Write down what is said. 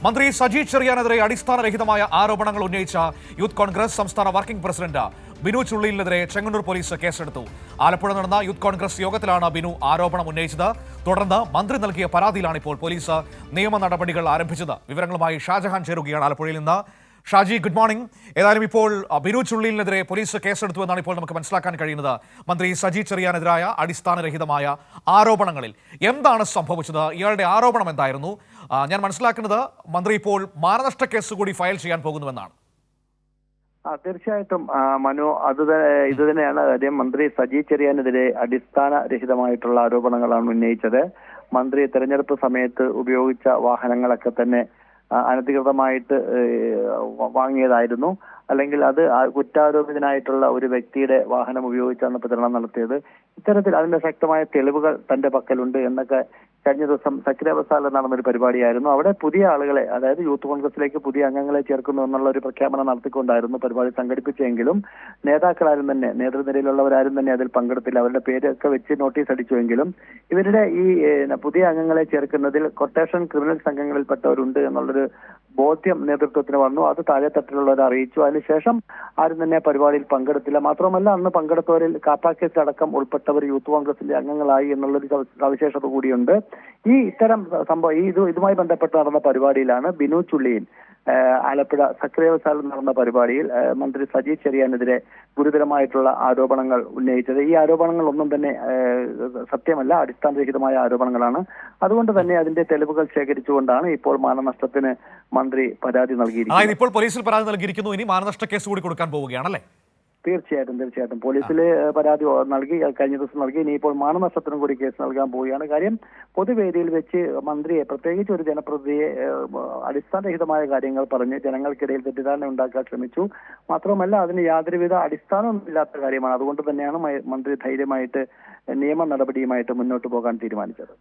മന്ത്രി സജി ചെറിയാനെതിരെ അടിസ്ഥാനരഹിതമായ ആരോപണങ്ങൾ ഉന്നയിച്ച യൂത്ത് കോൺഗ്രസ് സംസ്ഥാന വർക്കിംഗ് പ്രസിഡന്റ് ബിനു ചുള്ളിലിനെതിരെ ചെങ്ങന്നൂർ പോലീസ് കേസെടുത്തു. ആലപ്പുഴ നടന്ന യൂത്ത് കോൺഗ്രസ് യോഗത്തിലാണ് ബിനു ആരോപണം ഉന്നയിച്ചത്. തുടർന്ന് മന്ത്രി നൽകിയ പരാതിയിലാണ് ഇപ്പോൾ പോലീസ് നിയമ നടപടികൾ ആരംഭിച്ചത്. വിവരങ്ങളുമായി ഷാജഹാൻ ചേരുകയാണ് ആലപ്പുഴയിൽ നിന്ന്. Shaji, good morning. ഏതായാലും ഇപ്പോൾ ബിനു ചുള്ളിലിനെതിരെ പോലീസ് കേസെടുത്തു എന്നാണ് ഇപ്പോൾ നമുക്ക് മനസ്സിലാക്കാൻ കഴിയുന്നത്. മന്ത്രി സജി ചെറിയാനെതിരായ അടിസ്ഥാനരഹിതമായ ആരോപണങ്ങളിൽ എന്താണ് സംഭവിച്ചത്? ഇയാളുടെ ആരോപണം എന്തായിരുന്നു? ഞാൻ മനസ്സിലാക്കുന്നത് മന്ത്രി ഇപ്പോൾ മാനനഷ്ട കേസ് കൂടി ഫയൽ ചെയ്യാൻ പോകുന്നുവെന്നാണ്. തീർച്ചയായിട്ടും മനു, ഇത് തന്നെയാണ് കാര്യം. മന്ത്രി സജി ചെറിയാനെതിരെ അടിസ്ഥാനരഹിതമായിട്ടുള്ള ആരോപണങ്ങളാണ് ഉന്നയിച്ചത്. മന്ത്രി തെരഞ്ഞെടുപ്പ് സമയത്ത് ഉപയോഗിച്ച വാഹനങ്ങളൊക്കെ തന്നെ അനധികൃതമായിട്ട് വാങ്ങിയതായിരുന്നു, അല്ലെങ്കിൽ അത് കുറ്റാരോപിതനായിട്ടുള്ള ഒരു വ്യക്തിയുടെ വാഹനം ഉപയോഗിച്ചാണ് പ്രചരണം നടത്തിയത്. ഇത്തരത്തിൽ അതിന്റെ ശക്തമായ തെളിവുകൾ തന്റെ പക്കലുണ്ട് എന്നൊക്കെ കഴിഞ്ഞ ദിവസം സക്രിയവസാല നടന്നൊരു പരിപാടിയായിരുന്നു. അവിടെ പുതിയ ആളുകളെ, അതായത് യൂത്ത് കോൺഗ്രസിലേക്ക് പുതിയ അംഗങ്ങളെ ചേർക്കുന്നു എന്നുള്ള ഒരു പ്രഖ്യാപനം നടത്തിക്കൊണ്ടായിരുന്നു പരിപാടി സംഘടിപ്പിച്ചെങ്കിലും നേതാക്കളാരും തന്നെ, നേതൃനിരയിലുള്ളവരാരും തന്നെ അതിൽ പങ്കെടുത്തില്ല. അവരുടെ പേരൊക്കെ വെച്ച് നോട്ടീസ് അടിച്ചുവെങ്കിലും ഇവരുടെ ഈ പുതിയ അംഗങ്ങളെ ചേർക്കുന്നതിൽ കൊട്ടേഷൻ ക്രിമിനൽ സംഘങ്ങളിൽപ്പെട്ടവരുണ്ട് എന്നുള്ളൊരു ബോധ്യം നേതൃത്വത്തിന് വന്നു. അത് താഴെത്തട്ടിലുള്ളവരെ അറിയിച്ചു. അതിനുശേഷം ആരും തന്നെ പരിപാടിയിൽ പങ്കെടുത്തില്ല. മാത്രമല്ല, അന്ന് പങ്കെടുത്തവരിൽ കാപ്പാക്കേസിലടക്കം ഉൾപ്പെട്ടവർ യൂത്ത് കോൺഗ്രസിന്റെ അംഗങ്ങളായി എന്നുള്ളൊരു സവിശേഷത കൂടിയുണ്ട്. ഈ ഇത്തരം സംഭവം ഇതുമായി ബന്ധപ്പെട്ട് നടന്ന പരിപാടിയിലാണ് ബിനു ചുള്ളിയിൽ ആലപ്പുഴ സക്രിയവസാലം നടന്ന പരിപാടിയിൽ മന്ത്രി സജി ചെറിയാനെതിരെ ഗുരുതരമായിട്ടുള്ള ആരോപണങ്ങൾ ഉന്നയിച്ചത്. ഈ ആരോപണങ്ങൾ ഒന്നും തന്നെ സത്യമല്ല, അടിസ്ഥാനരഹിതമായ ആരോപണങ്ങളാണ്. അതുകൊണ്ട് തന്നെ അതിന്റെ തെളിവുകൾ ശേഖരിച്ചുകൊണ്ടാണ് ഇപ്പോൾ മാനനഷ്ടത്തിന് മന്ത്രി പരാതി നൽകിയിരിക്കുന്നത്. ഇപ്പോൾ പോലീസിൽ പരാതി നൽകിയിരിക്കുന്നു. ഇനി മാനനഷ്ട കേസ് കൂടി കൊടുക്കാൻ പോവുകയാണല്ലേ? തീർച്ചയായിട്ടും പോലീസിൽ പരാതി നൽകി, കഴിഞ്ഞ ദിവസം നൽകി. ഇനിയിപ്പോൾ മാനനഷ്ടത്തിനും കൂടി കേസ് നൽകാൻ പോവുകയാണ്. കാര്യം, പൊതുവേദിയിൽ വെച്ച് മന്ത്രിയെ, പ്രത്യേകിച്ച് ഒരു ജനപ്രതിനിധിയെ അടിസ്ഥാനരഹിതമായ കാര്യങ്ങൾ പറഞ്ഞ് ജനങ്ങൾക്കിടയിൽ തെറ്റിദ്ധാരണ ഉണ്ടാക്കാൻ ശ്രമിച്ചു. മാത്രമല്ല, അതിന് യാതൊരുവിധ അടിസ്ഥാനമൊന്നുമില്ലാത്ത കാര്യമാണ്. അതുകൊണ്ട് തന്നെയാണ് മന്ത്രി ധൈര്യമായിട്ട് നിയമ നടപടിയുമായിട്ട് മുന്നോട്ട് പോകാൻ തീരുമാനിച്ചത്.